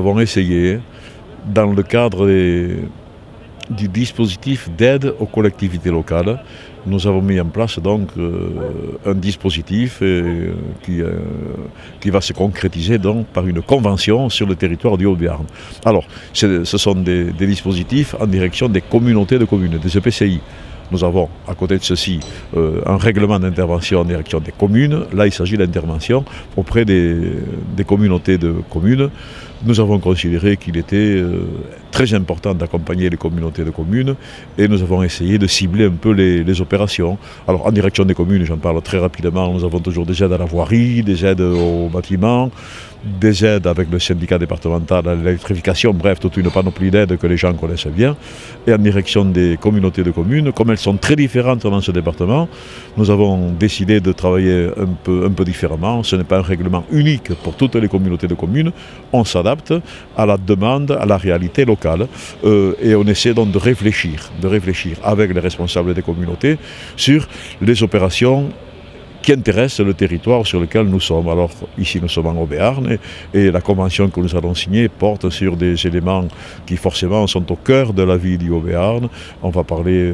avons essayé, dans le cadre du dispositif d'aide aux collectivités locales, nous avons mis en place donc un dispositif qui va se concrétiser donc par une convention sur le territoire du Haut-Béarn. Alors, ce sont des dispositifs en direction des communautés de communes, des EPCI. Nous avons, à côté de ceci, un règlement d'intervention en direction des communes. Là, il s'agit d'intervention auprès des communautés de communes. Nous avons considéré qu'il était très important d'accompagner les communautés de communes et nous avons essayé de cibler un peu les opérations. Alors, en direction des communes, j'en parle très rapidement, nous avons toujours des aides à la voirie, des aides aux bâtiments, des aides avec le syndicat départemental à l'électrification, bref, toute une panoplie d'aides que les gens connaissent bien. Et en direction des communautés de communes, comme elles sont très différentes dans ce département, nous avons décidé de travailler un peu différemment. Ce n'est pas un règlement unique pour toutes les communautés de communes. On s'adapte à la demande, à la réalité locale. Et on essaie donc de réfléchir avec les responsables des communautés sur les opérations qui intéresse le territoire sur lequel nous sommes. Alors ici nous sommes en Haut-Béarn et la convention que nous allons signer porte sur des éléments qui forcément sont au cœur de la vie du Haut-Béarn. On va parler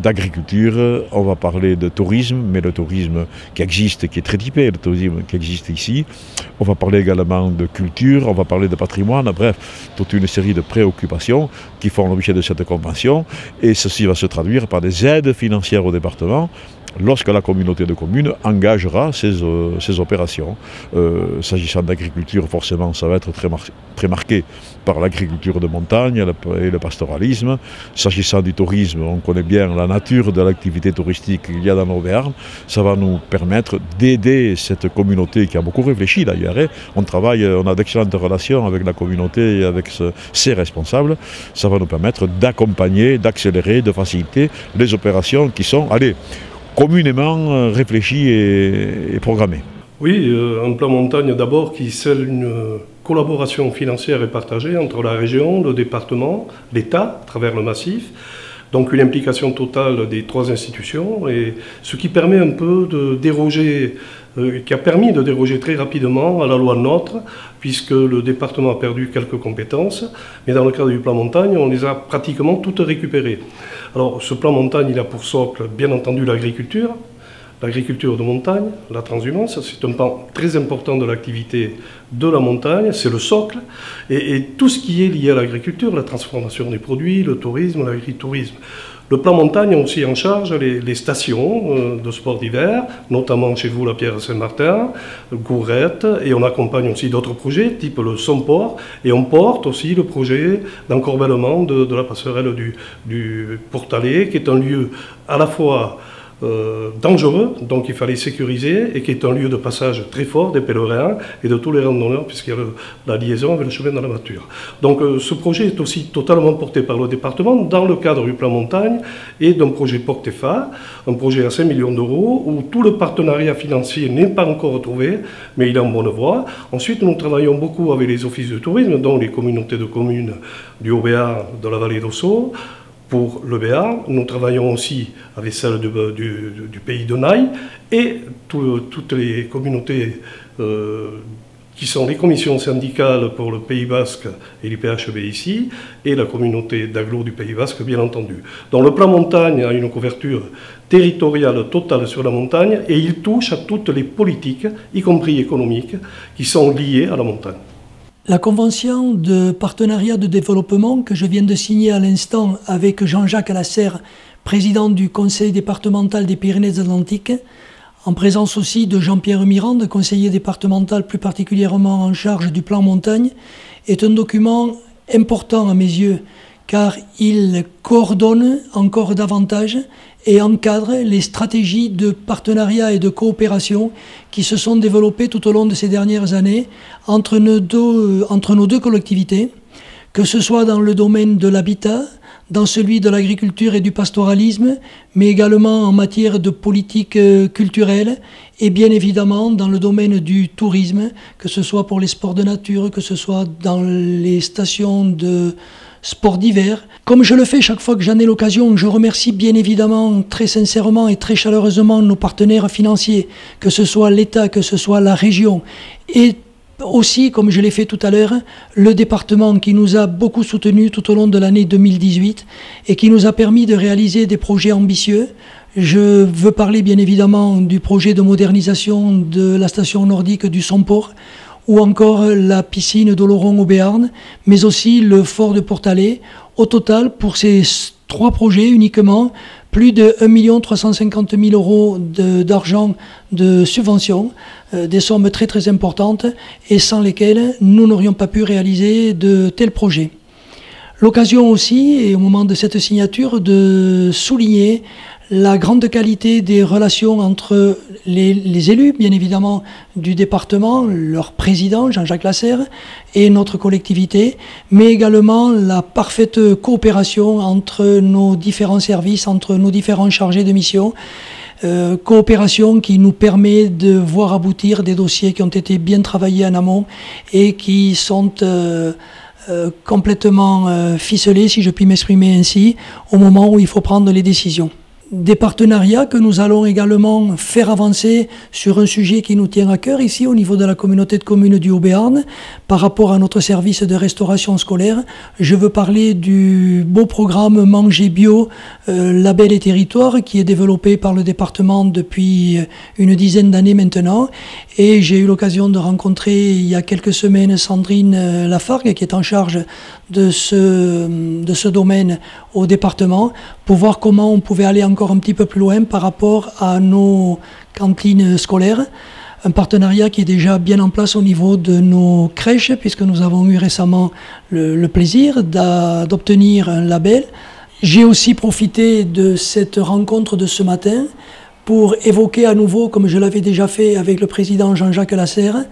d'agriculture, on va parler de tourisme, mais le tourisme qui existe, qui est très typé, le tourisme qui existe ici. On va parler également de culture, on va parler de patrimoine, bref, toute une série de préoccupations qui font l'objet de cette convention et ceci va se traduire par des aides financières au département lorsque la communauté de communes engagera ces opérations. S'agissant d'agriculture, forcément, ça va être très marqué par l'agriculture de montagne et le pastoralisme. S'agissant du tourisme, on connaît bien la nature de l'activité touristique qu'il y a dans l'Auvergne. Ça va nous permettre d'aider cette communauté qui a beaucoup réfléchi d'ailleurs. On a d'excellentes relations avec la communauté et avec ses responsables. Ça va nous permettre d'accompagner, d'accélérer, de faciliter les opérations qui sont, communément réfléchi et programmé. Oui, un plan montagne d'abord qui scelle une collaboration financière et partagée entre la région, le département, l'État à travers le massif, donc une implication totale des trois institutions, et ce qui permet un peu de déroger, qui a permis de déroger très rapidement à la loi NOTRe, puisque le département a perdu quelques compétences, mais dans le cadre du plan montagne, on les a pratiquement toutes récupérées. Alors ce plan montagne, il a pour socle, bien entendu, l'agriculture de montagne, la transhumance, c'est un pan très important de l'activité de la montagne, c'est le socle, et tout ce qui est lié à l'agriculture, la transformation des produits, le tourisme, l'agritourisme. Le plan montagne a aussi en charge les stations de sport d'hiver, notamment chez vous la Pierre-Saint-Martin, Gourette, et on accompagne aussi d'autres projets, type le Somport, et on porte aussi le projet d'encorbellement de la passerelle du Portalet, qui est un lieu à la fois dangereux, donc il fallait sécuriser, et qui est un lieu de passage très fort des pèlerins et de tous les randonneurs, puisqu'il y a la liaison avec le chemin de la nature. Donc ce projet est aussi totalement porté par le département dans le cadre du plan montagne et d'un projet PORTEFA, un projet à 5 millions d'euros, où tout le partenariat financier n'est pas encore retrouvé, mais il est en bonne voie. Ensuite, nous travaillons beaucoup avec les offices de tourisme, dont les communautés de communes du Haut-Béarn, de la vallée d'Ossau. Pour le Béarn, nous travaillons aussi avec celles du pays de Naï et toutes les communautés qui sont les commissions syndicales pour le Pays Basque et l'IPHB ici, et la communauté d'agglo du Pays Basque, bien entendu. Donc le plan montagne a une couverture territoriale totale sur la montagne et il touche à toutes les politiques, y compris économiques, qui sont liées à la montagne. La convention de partenariat de développement que je viens de signer à l'instant avec Jean-Jacques Lasserre, président du conseil départemental des Pyrénées-Atlantiques, en présence aussi de Jean-Pierre Mirande, conseiller départemental plus particulièrement en charge du plan montagne, est un document important à mes yeux car il coordonne encore davantage et encadre les stratégies de partenariat et de coopération qui se sont développées tout au long de ces dernières années entre nos deux collectivités, que ce soit dans le domaine de l'habitat, dans celui de l'agriculture et du pastoralisme, mais également en matière de politique culturelle et bien évidemment dans le domaine du tourisme, que ce soit pour les sports de nature, que ce soit dans les stations de sport d'hiver. Comme je le fais chaque fois que j'en ai l'occasion, je remercie bien évidemment très sincèrement et très chaleureusement nos partenaires financiers, que ce soit l'État, que ce soit la région, et aussi, comme je l'ai fait tout à l'heure, le département qui nous a beaucoup soutenus tout au long de l'année 2018 et qui nous a permis de réaliser des projets ambitieux. Je veux parler bien évidemment du projet de modernisation de la station nordique du Somport ou encore la piscine d'Oloron au Béarn, mais aussi le fort de Portalet. Au total, pour ces 3 projets uniquement, plus de 1 350 000 € d'argent de subvention, des sommes très très importantes et sans lesquelles nous n'aurions pas pu réaliser de tels projets. L'occasion aussi, et au moment de cette signature, de souligner la grande qualité des relations entre les élus, bien évidemment, du département, leur président, Jean-Jacques Lasserre, et notre collectivité, mais également la parfaite coopération entre nos différents services, entre nos différents chargés de mission, coopération qui nous permet de voir aboutir des dossiers qui ont été bien travaillés en amont et qui sont complètement ficelés, si je puis m'exprimer ainsi, au moment où il faut prendre les décisions. Des partenariats que nous allons également faire avancer sur un sujet qui nous tient à cœur ici au niveau de la communauté de communes du Haut-Béarn par rapport à notre service de restauration scolaire. Je veux parler du beau programme Manger Bio, Label et Territoire qui est développé par le département depuis une dizaine d'années maintenant. Et j'ai eu l'occasion de rencontrer il y a quelques semaines Sandrine Lafargue qui est en charge de ce domaine au département pour voir comment on pouvait aller encore un petit peu plus loin par rapport à nos cantines scolaires. Un partenariat qui est déjà bien en place au niveau de nos crèches puisque nous avons eu récemment le plaisir d'obtenir un label. J'ai aussi profité de cette rencontre de ce matin pour évoquer à nouveau, comme je l'avais déjà fait avec le président Jean-Jacques Lasserre,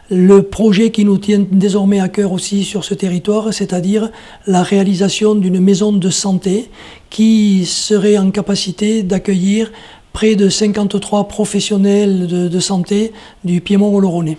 le projet qui nous tient désormais à cœur aussi sur ce territoire, c'est-à-dire la réalisation d'une maison de santé qui serait en capacité d'accueillir près de 53 professionnels de santé du Piémont Oloronnais.